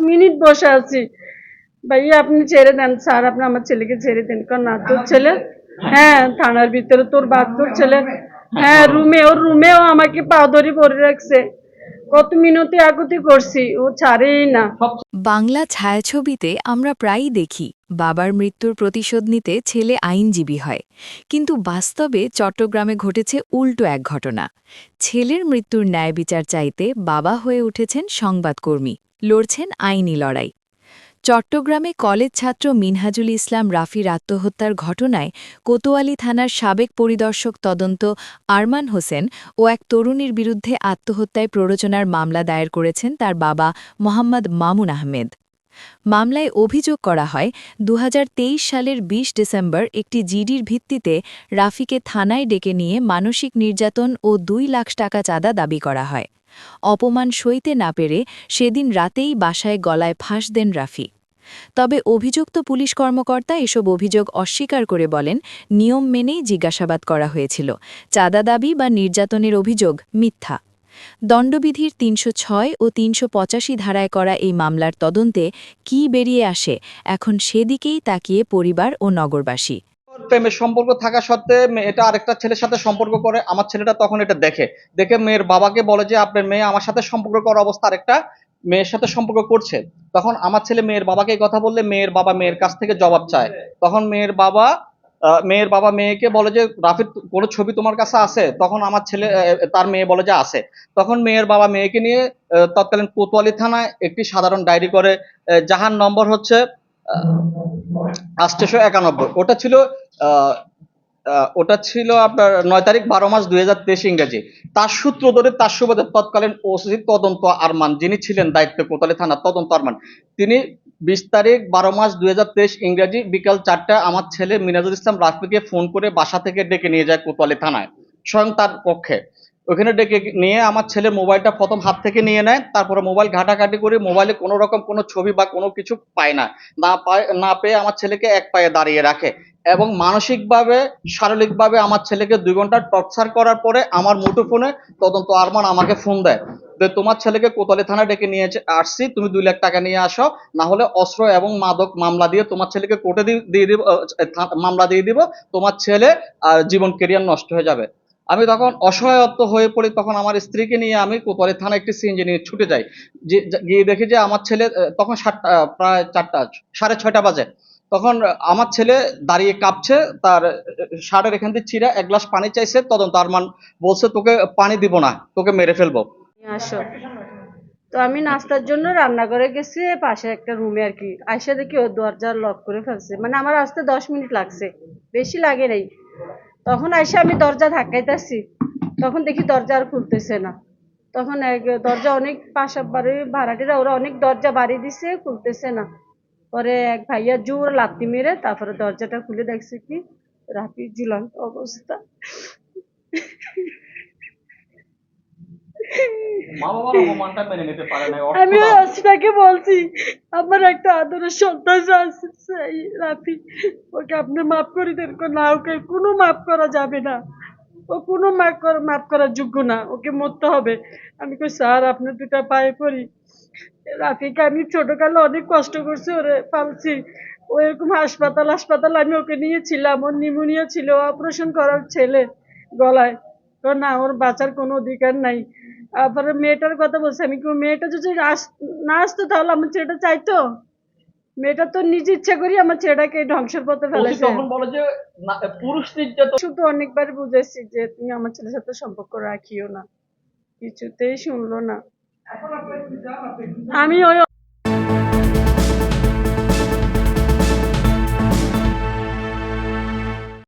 Minute বসে আছি, ভাইয়া আপনি ছেড়ে দেন, স্যার আপনি আমার ছেলেকে ছেড়ে দেন। কারণ না তোর ছেলে, হ্যাঁ থানার ভিতরে তোর তোর ছেলে, হ্যাঁ রুমে, ওর রুমেও আমাকে পা ধরে ভরে রাখছে, কত মিনতি আকুতি করছি, ও ছাড়েই না। বাংলা ছায়াছবিতে আমরা প্রায়ই দেখি বাবার মৃত্যুর প্রতিশোধ নিতে ছেলে আইনজীবী হয়, কিন্তু বাস্তবে চট্টগ্রামে ঘটেছে উল্টো এক ঘটনা। ছেলের মৃত্যুর ন্যায় বিচার চাইতে বাবা হয়ে উঠেছেন সংবাদকর্মী, লড়ছেন আইনি লড়াই। চট্টগ্রামে কলেজ ছাত্র মিনহাজুল ইসলাম রাফির আত্মহত্যার ঘটনায় কোতোয়ালি থানার সাবেক পরিদর্শক তদন্ত আরমান হোসেন ও এক তরুণীর বিরুদ্ধে আত্মহত্যায় প্ররোচনার মামলা দায়ের করেছেন তার বাবা মোহাম্মদ মামুন আহমেদ। মামলায় অভিযোগ করা হয় ২০২৩ সালের ২০ ডিসেম্বর একটি জিডির ভিত্তিতে রাফিকে থানায় ডেকে নিয়ে মানসিক নির্যাতন ও ২ লাখ টাকা চাঁদা দাবি করা হয়। অপমান সইতে না পেরে সেদিন রাতেই বাসায় গলায় ফাঁস দেন রাফি। তবে অভিযুক্ত পুলিশ কর্মকর্তা এসব অভিযোগ অস্বীকার করে বলেন, নিয়ম মেনেই জিজ্ঞাসাবাদ করা হয়েছিল, চাঁদা দাবি বা নির্যাতনের অভিযোগ মিথ্যা। দণ্ডবিধির ৩০৬ ও ৩৮৫ ধারায় করা এই মামলার তদন্তে কী বেরিয়ে আসে, এখন সেদিকেই তাকিয়ে পরিবার ও নগরবাসী। প্রেমের সম্পর্ক থাকা সত্ত্বে এটা আরেকটা ছেলের সাথে সম্পর্ক করে। আমার ছেলেটা তখন এটা দেখে দেখে মেয়ের বাবাকে বলে যে আপনার মেয়ে আমার সাথে সম্পর্ক করা অবস্থা আরেকটা মেয়ের সাথে সম্পর্ক করছে। তখন আমার ছেলে মেয়ের বাবাকে কথা বললে মেয়ের বাবা মেয়ের কাছ থেকে জবাব চায়। তখন মেয়ের বাবা মেয়েকে বলে যে রাফির কোনো ছবি তোমার কাছে আছে? তখন আমার ছেলে তার মেয়ে বলে যে আছে। তখন মেয়ের বাবা মেয়েকে নিয়ে তৎকালীন কোতোয়ালি থানায় একটি সাধারণ ডায়েরি করে, যাহার নম্বর হচ্ছে ৮৯১। ওটা ছিল আপনার ৯ তারিখ ১২ মাস ২০২৩ ইংরেজি। তার সূত্র ধরে তার সুবাদে তৎকালীন ওসি তদন্ত আরমান, যিনি ছিলেন দায়িত্বে কোতোয়ালি থানার তদন্ত আরমান, তিনি ২০ তারিখ ১২ মাস ২০২৩ ইংরেজি বিকাল ৪টায় আমার ছেলে মিনহাজুল ইসলাম রাফিকে ফোন করে বাসা থেকে ডেকে নিয়ে যায় কোতোয়ালি থানায়, স্বয়ং তার পক্ষে। ওখানে ডেকে নিয়ে আমার ছেলে মোবাইলটা প্রথম হাত থেকে নিয়ে নেয়। তারপরে মোবাইল ঘাটাঘাটি করে মোবাইলে কোনো রকম কোনো ছবি বা কোনো কিছু পায় না। না পেয়ে আমার ছেলেকে এক পায়ে দাঁড়িয়ে রাখে এবং মানসিকভাবে শারীরিকভাবে আমার ছেলেকে ২ ঘন্টা টর্চার করার পরে আমার মুঠোফোনে তদন্ত আরমান আমাকে ফোন দেয় যে তোমার ছেলেকে কোতোয়ালি থানায় ডেকে নিয়ে আসছি, তুমি ২ লাখ টাকা নিয়ে আসো, না হলে অস্ত্র এবং মাদক মামলা দিয়ে তোমার ছেলেকে কোর্টে দিয়ে দিব, মামলা দিয়ে দিব, তোমার ছেলে জীবন কেরিয়ার নষ্ট হয়ে যাবে। আমি তখন অসহায়ত্ব হয়ে পড়ি। তখন আমার স্ত্রীকে নিয়ে আমি কোতোয়ালি থানায় একটি সিএনজি নিয়ে ছুটে যাই। গিয়ে দেখি যে আমার ছেলে তখন প্রায় ৪টা ৬:৩০ বাজে। তখন আমার ছেলে দাঁড়িয়ে কাঁপছে, তার শার্টের এখান দিয়ে ছিঁড়া, এক গ্লাস পানি চাইছে। তদন্ত আরমান বলছে তোকে পানি দিব না, তোকে মেরে ফেলবো। আসো, তো আমি নাস্তার জন্য রান্নাঘরে গেছি পাশে একটা রুমে আর কি, আইসা দেখি ও দরজা লক করে ফেলছে, মানে আমার আসতে ১০ মিনিট লাগছে, বেশি লাগে নাই। তখন আইসা আমি দরজা ধাক্কাইতেছি, তখন দেখি দরজা আর খুলতেছে না। তখন দরজা অনেক পাশা বাড়ি ভাড়াটিরা ওরা অনেক দরজা বাড়ি দিছে, খুলতেছে না। পরে এক ভাইয়া জোর লাত্তি মেরে তারপরে দরজাটা খুলে দেখছে কি রাফি ঝুলন্ত অবস্থা। আমি অসিতাকে বলছি আমার একটা আদরের সন্তান আছে রাফি, ওকে আপনি মাফ করে দেন। না, ওকে কোনো মাফ করা যাবে না, ও কোনো মাফ করার যোগ্য না, ওকে মরতে হবে। আমি কই স্যার আপনার দুটা পায়ে পড়ি, রাফিকে আমি ছোটকালে অনেক কষ্ট করছি, ওরে পালছি, ও এরকম হাসপাতাল আমি ওকে নিয়েছিলাম, ওর নিউমোনিয়া ছিল, অপারেশন করার ছেলে গলায়, তো না ওর বাঁচার কোনো অধিকার নাই। তারপরে মেয়েটার কথা বলছি, আমি মেয়েটা যদি না আসতো তাহলে আমার ছেলেটা চাইতো? মেয়েটা তো নিজে ইচ্ছা করি আমার ছেলেটাকে ধ্বংসের পথে ফেলেছে। শুধু অনেকবার বুঝেছি যে তুমি আমার ছেলের সাথে সম্পর্ক রাখিও না, কিছুতেই শুনলো না। আমি ওই